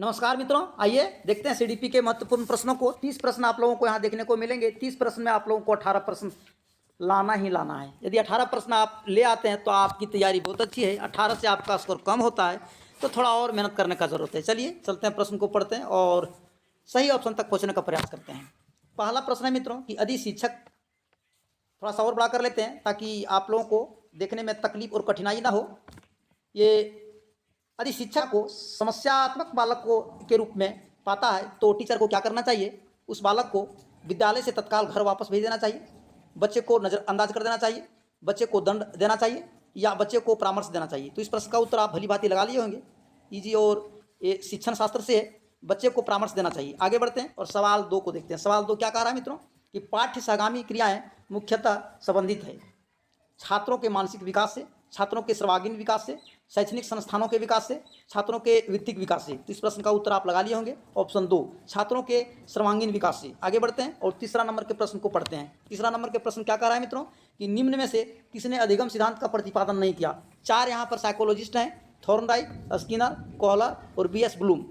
नमस्कार मित्रों, आइए देखते हैं सीडीपी के महत्वपूर्ण प्रश्नों को। 30 प्रश्न आप लोगों को यहाँ देखने को मिलेंगे। 30 प्रश्न में आप लोगों को 18 प्रश्न लाना ही लाना है। यदि 18 प्रश्न आप ले आते हैं तो आपकी तैयारी बहुत अच्छी है। 18 से आपका स्कोर कम होता है तो थोड़ा और मेहनत करने का ज़रूरत है। चलिए चलते हैं, प्रश्न को पढ़ते हैं और सही ऑप्शन तक पहुँचने का प्रयास करते हैं। पहला प्रश्न है मित्रों कि यदि शिक्षक, थोड़ा सा और बड़ा कर लेते हैं ताकि आप लोगों को देखने में तकलीफ और कठिनाई ना हो। ये यदि शिक्षक को समस्यात्मक बालक को के रूप में पाता है तो टीचर को क्या करना चाहिए? उस बालक को विद्यालय से तत्काल घर वापस भेज देना चाहिए, बच्चे को नज़रअंदाज कर देना चाहिए, बच्चे को दंड देना चाहिए या बच्चे को परामर्श देना चाहिए। तो इस प्रश्न का उत्तर आप भली भांति लगा लिए होंगे। ईजी और ये शिक्षण शास्त्र से है, बच्चे को परामर्श देना चाहिए। आगे बढ़ते हैं और सवाल 2 को देखते हैं। सवाल 2 क्या कह रहा है मित्रों कि पाठ्य सहगामी क्रियाएं मुख्यतः संबंधित है छात्रों के मानसिक विकास से, छात्रों के सर्वांगीण विकास से, शैक्षणिक संस्थानों के विकास से, छात्रों के वित्तीय विकास से। तो इस प्रश्न का उत्तर आप लगा लिए होंगे ऑप्शन 2, छात्रों के सर्वांगीण विकास से। आगे बढ़ते हैं और तीसरा नंबर के प्रश्न को पढ़ते हैं। तीसरा नंबर के प्रश्न क्या कह रहा है मित्रों कि निम्न में से किसने अधिगम सिद्धांत का प्रतिपादन नहीं किया? 4 यहाँ पर साइकोलॉजिस्ट हैं, थॉर्नडाइक, स्किनर, कोहलर और BS ब्लूम।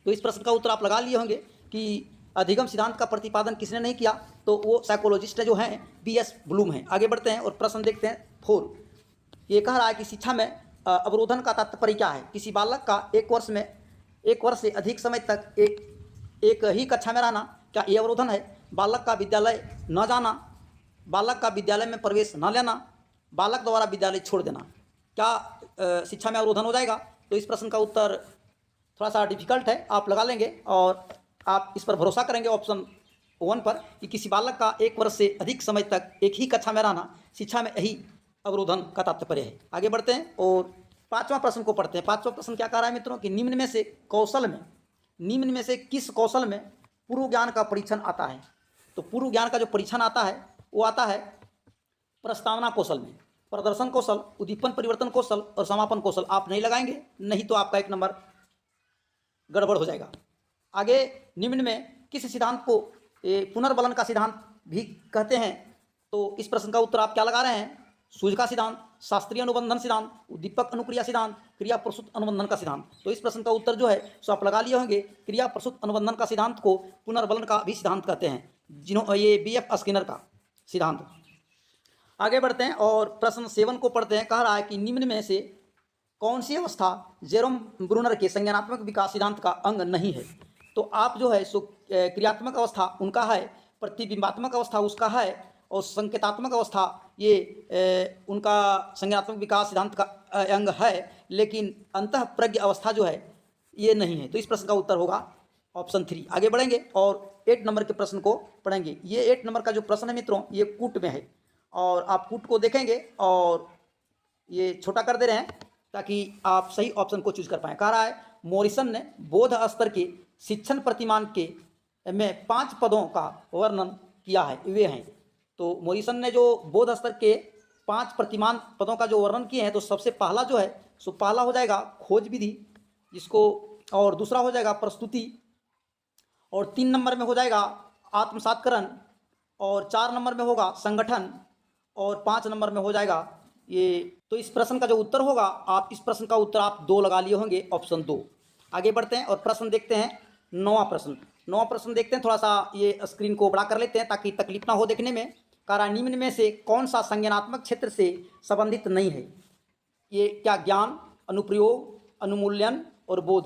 तो इस प्रश्न का उत्तर आप लगा लिए होंगे कि अधिगम सिद्धांत का प्रतिपादन किसने नहीं किया, तो वो साइकोलॉजिस्ट जो हैं BS ब्लूम हैं। आगे बढ़ते हैं और प्रश्न देखते हैं 4। ये कह रहा है कि शिक्षा में अवरोधन का तात्पर्य क्या है? किसी बालक का 1 वर्ष से अधिक समय तक एक ही कक्षा में रहना, क्या ये अवरोधन है? बालक का विद्यालय न जाना, बालक का विद्यालय में प्रवेश न लेना, बालक द्वारा विद्यालय छोड़ देना, क्या शिक्षा में अवरोधन हो जाएगा? तो इस प्रश्न का उत्तर थोड़ा सा डिफिकल्ट है, आप लगा लेंगे और आप इस पर भरोसा करेंगे ऑप्शन 1 पर कि किसी बालक का 1 वर्ष से अधिक समय तक एक ही कक्षा में रहना, शिक्षा में यही अवरोधन का तात्पर्य है। आगे बढ़ते हैं और 5वां प्रश्न को पढ़ते हैं। 5वां प्रश्न क्या कह रहा है मित्रों कि निम्न में से किस कौशल में पूर्व ज्ञान का परीक्षण आता है? तो पूर्व ज्ञान का जो परीक्षण आता है वो आता है प्रस्तावना कौशल में, प्रदर्शन कौशल, उद्दीपन परिवर्तन कौशल और समापन कौशल। आप नहीं लगाएंगे, नहीं तो आपका 1 नंबर गड़बड़ हो जाएगा। आगे निम्न में किस सिद्धांत को पुनर्बलन का सिद्धांत भी कहते हैं? तो इस प्रश्न का उत्तर आप क्या लगा रहे हैं? सूझ का सिद्धांत, शास्त्रीय अनुबंधन सिद्धांत, उद्दीपक अनुक्रिया सिद्धांत, क्रिया प्रसूत अनुबंधन का सिद्धांत। तो इस प्रश्न का उत्तर जो है सो आप लगा लिए होंगे, क्रिया प्रसूत अनुबंधन का सिद्धांत को पुनर्बलन का भी सिद्धांत कहते हैं, ये BF स्किनर का सिद्धांत। आगे बढ़ते हैं और प्रश्न 7 को पढ़ते हैं। कह रहा है कि निम्न में से कौन सी अवस्था जेरोम ब्रूनर के संज्ञानात्मक विकास सिद्धांत का अंग नहीं है? तो आप जो है सो क्रियात्मक अवस्था उनका है, प्रतिबिंबात्मक अवस्था उसका है और संकेतात्मक अवस्था ये उनका संज्ञानात्मक विकास सिद्धांत का अंग है, लेकिन अंतः प्रज्ञ अवस्था जो है ये नहीं है। तो इस प्रश्न का उत्तर होगा ऑप्शन 3। आगे बढ़ेंगे और 8 नंबर के प्रश्न को पढ़ेंगे। ये 8 नंबर का जो प्रश्न है मित्रों ये कूट में है और आप कूट को देखेंगे और ये छोटा कर दे रहे हैं ताकि आप सही ऑप्शन को चूज कर पाएँ। कह रहा है मॉरिसन ने बोध स्तर के शिक्षण प्रतिमान के में 5 पदों का वर्णन किया है, वे हैं। तो मॉरिसन ने जो बोध स्तर के 5 प्रतिमान पदों का जो वर्णन किए हैं, तो सबसे पहला जो है सो पहला हो जाएगा खोज विधि, जिसको, और दूसरा हो जाएगा प्रस्तुति, और 3 नंबर में हो जाएगा आत्मसात्करण, और 4 नंबर में होगा संगठन, और 5 नंबर में हो जाएगा ये। तो इस प्रश्न का जो उत्तर होगा, आप इस प्रश्न का उत्तर आप 2 लगा लिए होंगे, ऑप्शन 2। आगे बढ़ते हैं और प्रश्न देखते हैं 9वां प्रश्न देखते हैं। थोड़ा सा ये स्क्रीन को बड़ा कर लेते हैं ताकि तकलीफ ना हो देखने में। कह निम्न में से कौन सा संज्ञानात्मक क्षेत्र से संबंधित नहीं है? ये क्या ज्ञान, अनुप्रयोग, अनुमूल्यन और बोध?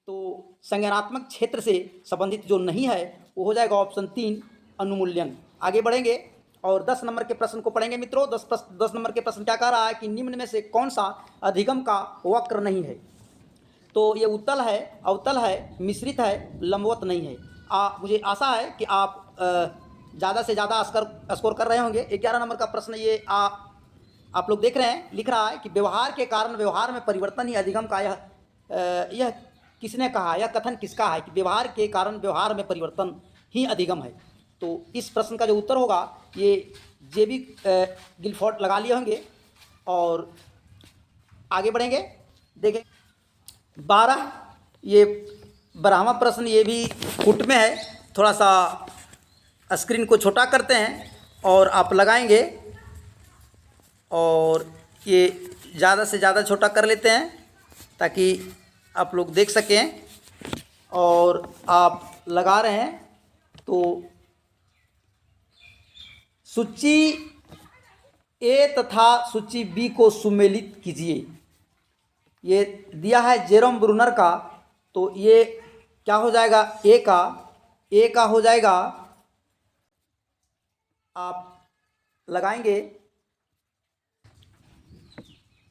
तो संज्ञानात्मक क्षेत्र से संबंधित जो नहीं है वो हो जाएगा ऑप्शन 3, अनुमूल्यन। आगे बढ़ेंगे और 10 नंबर के प्रश्न को पढ़ेंगे मित्रों। 10 नंबर के प्रश्न क्या कह रहा है कि निम्न में से कौन सा अधिगम का वक्र नहीं है? तो ये उत्तल है, अवतल है, मिश्रित है, लंबवत नहीं है। मुझे आशा है कि आप ज़्यादा से ज़्यादा स्कोर कर रहे होंगे। 11 नंबर का प्रश्न ये आप लोग देख रहे हैं, लिख रहा है कि व्यवहार के कारण व्यवहार में परिवर्तन ही अधिगम का यह किसने कहा? यह कथन किसका है कि व्यवहार के कारण व्यवहार में परिवर्तन ही अधिगम है? तो इस प्रश्न का जो उत्तर होगा ये JB गिलफोर्ड लगा लिए होंगे। और आगे बढ़ेंगे, देखें 12, ये 12वां प्रश्न ये भी फुट में है। थोड़ा सा स्क्रीन को छोटा करते हैं और आप लगाएंगे और ये ज़्यादा से ज़्यादा छोटा कर लेते हैं ताकि आप लोग देख सकें। और आप लगा रहे हैं तो सूची ए तथा सूची बी को सुमेलित कीजिए। ये दिया है जेरोम ब्रूनर का, तो ये क्या हो जाएगा, ए का हो जाएगा, आप लगाएंगे,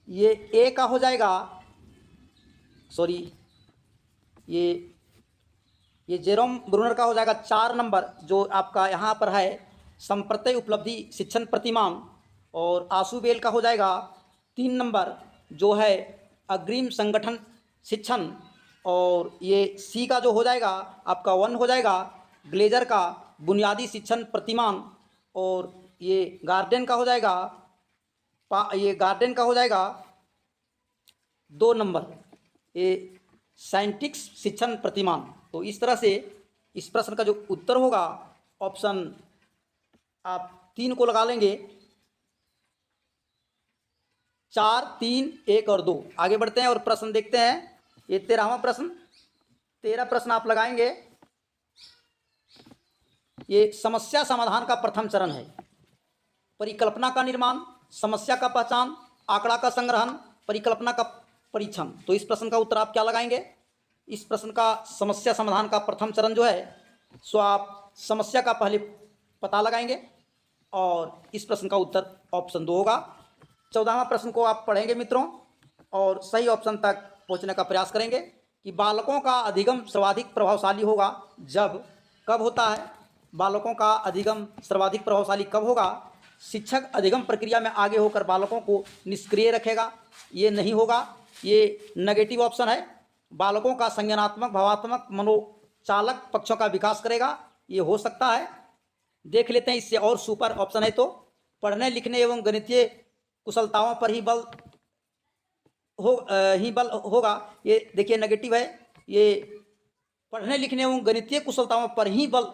ये ए का हो जाएगा, सॉरी ये जेरोम ब्रूनर का हो जाएगा 4 नंबर, जो आपका यहाँ पर है संप्रत्यय उपलब्धि शिक्षण प्रतिमान। और आशुबेल का हो जाएगा 3 नंबर, जो है अग्रिम संगठन शिक्षण। और ये सी का जो हो जाएगा आपका 1 हो जाएगा ग्लेजर का बुनियादी शिक्षण प्रतिमान। और ये गार्डन का हो जाएगा का हो जाएगा 2 नंबर, ये साइंटिक्स शिक्षण प्रतिमान। तो इस तरह से इस प्रश्न का जो उत्तर होगा ऑप्शन आप 3 को लगा लेंगे, 4, 3, 1 और 2। आगे बढ़ते हैं और प्रश्न देखते हैं। ये 13वां प्रश्न, 13 प्रश्न आप लगाएंगे। ये समस्या समाधान का प्रथम चरण है। परिकल्पना का निर्माण, समस्या का पहचान, आंकड़ा का संग्रहण, परिकल्पना का परीक्षण। तो इस प्रश्न का उत्तर आप क्या लगाएंगे? इस प्रश्न का समस्या समाधान का प्रथम चरण जो है सो आप समस्या का पहले पता लगाएंगे और इस प्रश्न का उत्तर ऑप्शन 2 होगा। 14वां प्रश्न को आप पढ़ेंगे मित्रों और सही ऑप्शन तक पहुंचने का प्रयास करेंगे कि बालकों का अधिगम सर्वाधिक प्रभावशाली होगा जब, कब होता है बालकों का अधिगम सर्वाधिक प्रभावशाली कब होगा? शिक्षक अधिगम प्रक्रिया में आगे होकर बालकों को निष्क्रिय रखेगा, ये नहीं होगा, ये नेगेटिव ऑप्शन है। बालकों का संज्ञानात्मक भावात्मक मनोचालक पक्षों का विकास करेगा, ये हो सकता है। देख लेते हैं इससे और सुपर ऑप्शन है तो पढ़ने लिखने एवं गणितीय कुशलताओं पर ही बल होगा, ये देखिए नेगेटिव है। ये पढ़ने लिखने एवं गणितीय कुशलताओं पर ही बल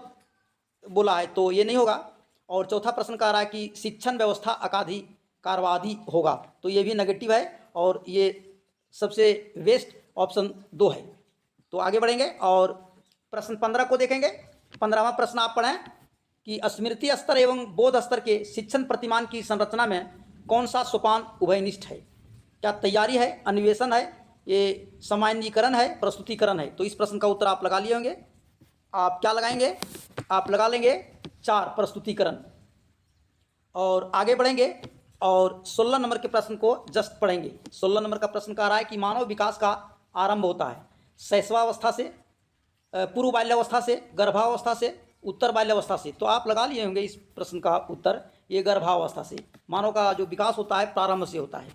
बोला है तो ये नहीं होगा। और चौथा प्रश्न कह रहा है कि शिक्षण व्यवस्था अकाधिकारवादी होगा, तो ये भी नेगेटिव है और ये सबसे वेस्ट ऑप्शन 2 है। तो आगे बढ़ेंगे और प्रश्न 15 को देखेंगे। 15वां प्रश्न आप पढ़ें कि स्मृति स्तर एवं बोध स्तर के शिक्षण प्रतिमान की संरचना में कौन सा सोपान उभयनिष्ठ है? क्या तैयारी है, अन्वेषण है, ये सामान्यीकरण है, प्रस्तुतिकरण है? तो इस प्रश्न का उत्तर आप लगा लिए होंगे। आप क्या लगाएंगे? आप लगा लेंगे 4 प्रस्तुतिकरण। और आगे बढ़ेंगे और 16 नंबर के प्रश्न को जस्ट पढ़ेंगे। 16 नंबर का प्रश्न कह रहा है कि मानव विकास का आरंभ होता है शैशवावस्था से, पूर्व बाल्यावस्था से, गर्भावस्था से, उत्तर बाल्यावस्था से। तो आप लगा लिए होंगे इस प्रश्न का उत्तर, ये गर्भावस्था से। मानव का जो विकास होता है प्रारंभ से होता है,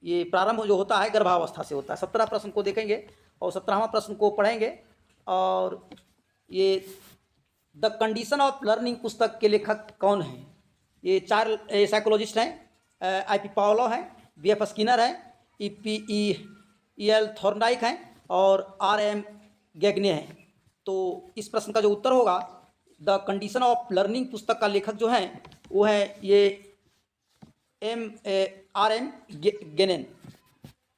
ये प्रारंभ जो होता है गर्भावस्था से होता है। 17 प्रश्न को देखेंगे और 17वां प्रश्न को पढ़ेंगे। और ये द कंडीशन ऑफ लर्निंग पुस्तक के लेखक कौन हैं? ये 4 साइकोलॉजिस्ट हैं, आई.पी. पावलो हैं, बी.एफ. स्किनर हैं, ई.एल. थॉर्नडाइक हैं और आर.एम. गैग्ने हैं। तो इस प्रश्न का जो उत्तर होगा द कंडीशन ऑफ लर्निंग पुस्तक का लेखक जो हैं वो है ये आर.एम.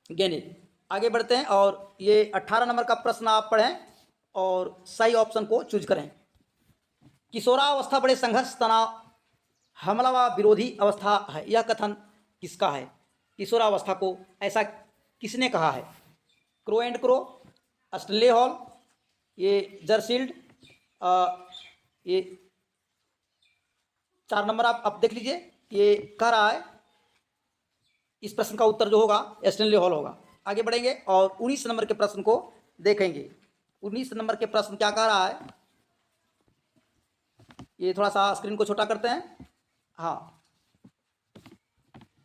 गेनेन। आगे बढ़ते हैं और ये 18 नंबर का प्रश्न आप पढ़ें और सही ऑप्शन को चूज करें। किशोरावस्था बड़े संघर्ष, तनाव, हमला व विरोधी अवस्था है, यह कथन किसका है? किशोरावस्था को ऐसा किसने कहा है? Crow and crow, Stanley hall, ये जरसील्ड, ये 4 नंबर आप देख लीजिए। ये कह रहा है इस प्रश्न का उत्तर जो होगा स्टैनले हॉल होगा। आगे बढ़ेंगे और 19 नंबर के प्रश्न को देखेंगे। 19 नंबर के प्रश्न क्या कह रहा है? ये थोड़ा सा स्क्रीन को छोटा करते हैं। हाँ,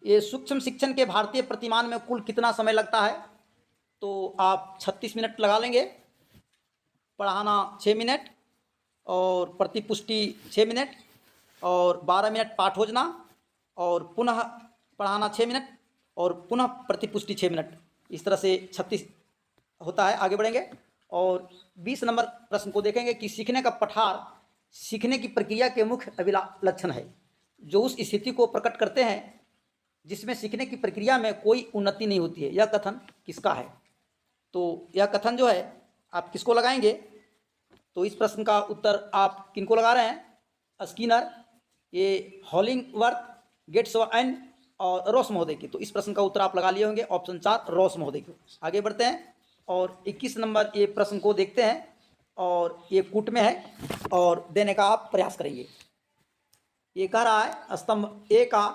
ये सूक्ष्म शिक्षण के भारतीय प्रतिमान में कुल कितना समय लगता है? तो आप 36 मिनट लगा लेंगे। पढ़ाना 6 मिनट और प्रतिपुष्टि 6 मिनट और 12 मिनट पाठ योजना और पुनः पढ़ाना 6 मिनट और पुनः प्रतिपुष्टि 6 मिनट। इस तरह से 36 होता है। आगे बढ़ेंगे और 20 नंबर प्रश्न को देखेंगे कि सीखने का पठार सीखने की प्रक्रिया के मुख्य अभिलक्षण है जो उस स्थिति को प्रकट करते हैं जिसमें सीखने की प्रक्रिया में कोई उन्नति नहीं होती है, यह कथन किसका है? तो यह कथन जो है आप किसको लगाएंगे? तो इस प्रश्न का उत्तर आप किनको लगा रहे हैं? स्किनर, ये हॉलिंगवर्थ, गेट्स एंड और रॉस महोदय की। तो इस प्रश्न का उत्तर आप लगा लिए होंगे ऑप्शन 4 रॉस महोदय को। आगे बढ़ते हैं और 21 नंबर ये प्रश्न को देखते हैं और ये कूट में है और देने का आप प्रयास करेंगे। ये कह रहा है स्तंभ ए का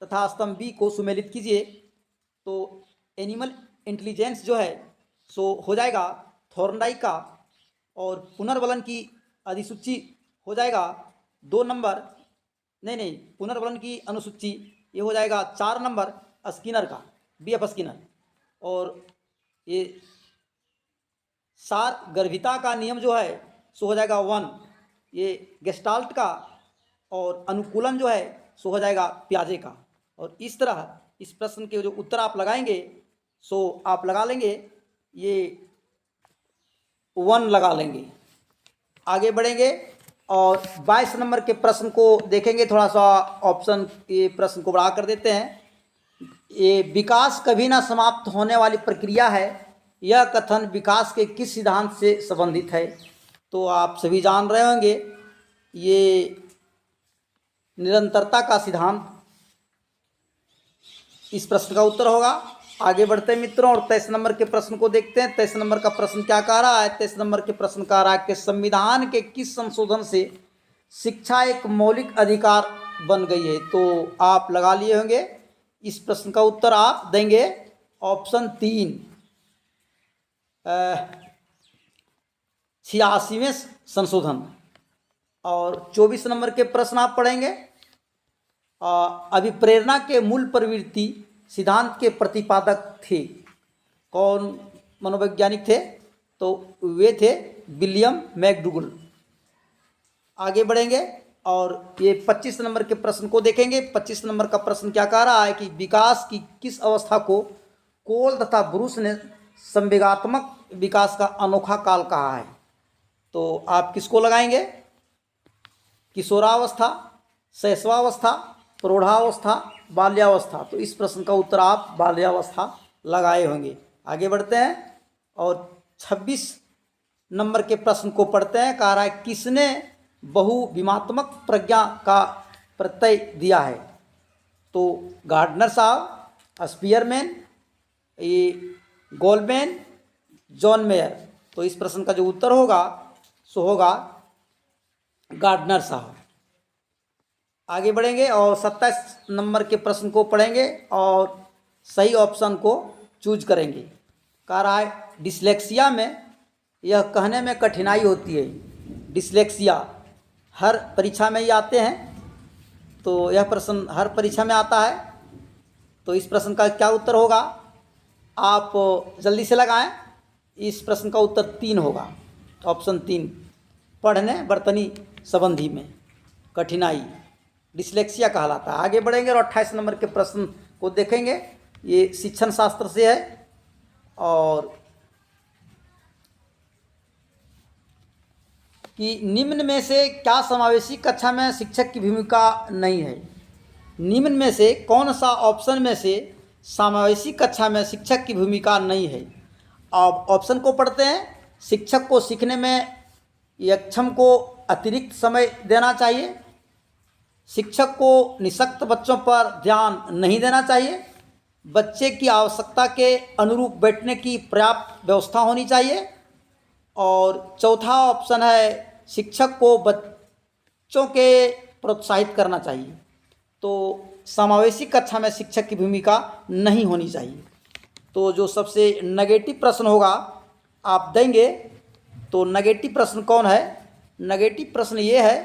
तथा स्तंभ बी को सुमेलित कीजिए। तो एनिमल इंटेलिजेंस जो है सो हो जाएगा थॉर्नडाइक का और पुनर्वलन की अधिसूची हो जाएगा 2 नंबर, नहीं पुनर्वलन की अनुसूची ये हो जाएगा 4 नंबर स्किनर का, BF स्किनर। और ये सार गर्भिता का नियम जो है सो हो जाएगा 1, ये गेस्टाल्ट का। और अनुकूलन जो है सो हो जाएगा प्याजे का। और इस तरह इस प्रश्न के जो उत्तर आप लगाएंगे सो आप लगा लेंगे ये 1 लगा लेंगे। आगे बढ़ेंगे और 22 नंबर के प्रश्न को देखेंगे। थोड़ा सा ऑप्शन ये प्रश्न को बढ़ा कर देते हैं। ये विकास कभी ना समाप्त होने वाली प्रक्रिया है, यह कथन विकास के किस सिद्धांत से संबंधित है? तो आप सभी जान रहे होंगे ये निरंतरता का सिद्धांत इस प्रश्न का उत्तर होगा। आगे बढ़ते हैं मित्रों और 23 नंबर के प्रश्न को देखते हैं। 23 नंबर का प्रश्न क्या कह रहा है? 23 नंबर के प्रश्न कह रहा है कि संविधान के किस संशोधन से शिक्षा एक मौलिक अधिकार बन गई है? तो आप लगा लिए होंगे। इस प्रश्न का उत्तर आप देंगे ऑप्शन 3 86वें संशोधन। और 24 नंबर के प्रश्न आप पढ़ेंगे। अभिप्रेरणा के मूल प्रवृत्ति सिद्धांत के प्रतिपादक थे। कौन मनोवैज्ञानिक थे? तो वे थे विलियम मैकडूगल। आगे बढ़ेंगे और ये 25 नंबर के प्रश्न को देखेंगे। 25 नंबर का प्रश्न क्या कह रहा है कि विकास की किस अवस्था को कोल तथा ब्रूस ने संवेगात्मक विकास का अनोखा काल कहा है? तो आप किसको लगाएंगे? किशोरावस्था, शैशवावस्था, प्रौढ़ावस्था, बाल्यावस्था। तो इस प्रश्न का उत्तर आप बाल्यावस्था लगाए होंगे। आगे बढ़ते हैं और 26 नंबर के प्रश्न को पढ़ते हैं। कह रहा है किसने बहुविमात्मक प्रज्ञा का प्रत्यय दिया है? तो गार्डनर साहब, स्पीयरमैन, ये गोल्डमैन, जॉन मेयर। तो इस प्रश्न का जो उत्तर होगा सो होगा गार्डनर साहब। आगे बढ़ेंगे और 27 नंबर के प्रश्न को पढ़ेंगे और सही ऑप्शन को चूज करेंगे। कह रहा है डिस्लेक्सिया में यह कहने में कठिनाई होती है। डिस्लेक्सिया हर परीक्षा में ही आते हैं, तो यह प्रश्न हर परीक्षा में आता है। तो इस प्रश्न का क्या उत्तर होगा? आप जल्दी से लगाएं। इस प्रश्न का उत्तर 3 होगा, ऑप्शन 3। पढ़ने वर्तनी संबंधी में कठिनाई डिस्लेक्सिया कहलाता है। आगे बढ़ेंगे और 28 नंबर के प्रश्न को देखेंगे। ये शिक्षण शास्त्र से है और कि निम्न में से क्या समावेशी कक्षा में शिक्षक की भूमिका नहीं है? निम्न में से कौन सा ऑप्शन में से समावेशी कक्षा में शिक्षक की भूमिका नहीं है? अब ऑप्शन को पढ़ते हैं। शिक्षक को सीखने में यक्षम को अतिरिक्त समय देना चाहिए, शिक्षक को निःशक्त बच्चों पर ध्यान नहीं देना चाहिए, बच्चे की आवश्यकता के अनुरूप बैठने की पर्याप्त व्यवस्था होनी चाहिए, और चौथा ऑप्शन है शिक्षक को बच्चों के प्रोत्साहित करना चाहिए। तो समावेशी कक्षा में शिक्षक की भूमिका नहीं होनी चाहिए। तो जो सबसे नेगेटिव प्रश्न होगा आप देंगे। तो नेगेटिव प्रश्न कौन है? नेगेटिव प्रश्न ये है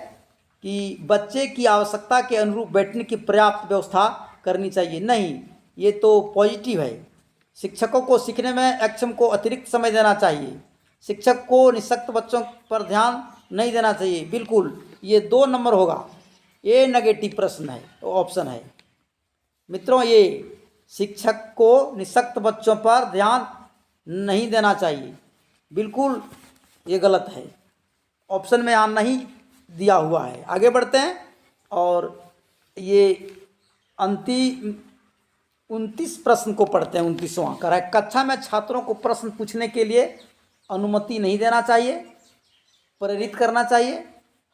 कि बच्चे की आवश्यकता के अनुरूप बैठने की पर्याप्त व्यवस्था करनी चाहिए। नहीं, ये तो पॉजिटिव है। शिक्षकों को सीखने में अक्षम को अतिरिक्त समय देना चाहिए, शिक्षक को निःशक्त बच्चों पर ध्यान नहीं देना चाहिए। बिल्कुल ये 2 नंबर होगा। ये नेगेटिव प्रश्न है, तो ऑप्शन है मित्रों ये शिक्षक को निःशक्त बच्चों पर ध्यान नहीं देना चाहिए, बिल्कुल ये गलत है। ऑप्शन में यहाँ नहीं दिया हुआ है। आगे बढ़ते हैं और ये 29 प्रश्न को पढ़ते हैं। 29वां कह रहा है कक्षा में छात्रों को प्रश्न पूछने के लिए अनुमति नहीं देना चाहिए, प्रेरित करना चाहिए,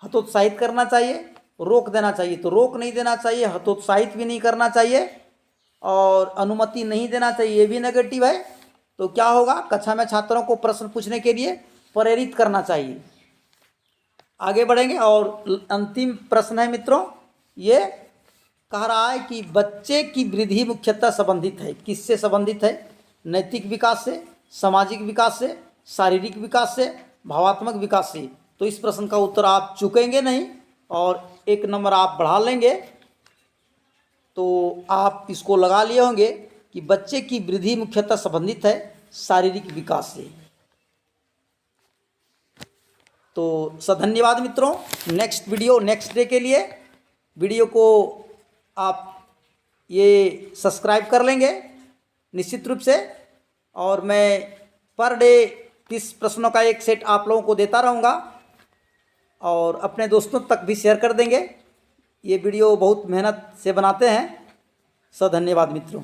हतोत्साहित करना चाहिए, रोक देना चाहिए। तो रोक नहीं देना चाहिए, हतोत्साहित भी नहीं करना चाहिए और अनुमति नहीं देना चाहिए, ये भी नेगेटिव है। तो क्या होगा, कक्षा में छात्रों को प्रश्न पूछने के लिए प्रेरित करना चाहिए। आगे बढ़ेंगे और अंतिम प्रश्न है मित्रों, ये कह रहा है कि बच्चे की वृद्धि मुख्यतः संबंधित है, किससे संबंधित है? नैतिक विकास से, सामाजिक विकास से, शारीरिक विकास से, भावात्मक विकास से। तो इस प्रश्न का उत्तर आप चूकेंगे नहीं और 1 नंबर आप बढ़ा लेंगे। तो आप इसको लगा लिए होंगे कि बच्चे की वृद्धि मुख्यतः संबंधित है शारीरिक विकास से। तो धन्यवाद मित्रों। नेक्स्ट वीडियो नेक्स्ट डे के लिए वीडियो को आप ये सब्सक्राइब कर लेंगे निश्चित रूप से, और मैं पर डे 30 प्रश्नों का एक सेट आप लोगों को देता रहूँगा और अपने दोस्तों तक भी शेयर कर देंगे। ये वीडियो बहुत मेहनत से बनाते हैं। धन्यवाद मित्रों।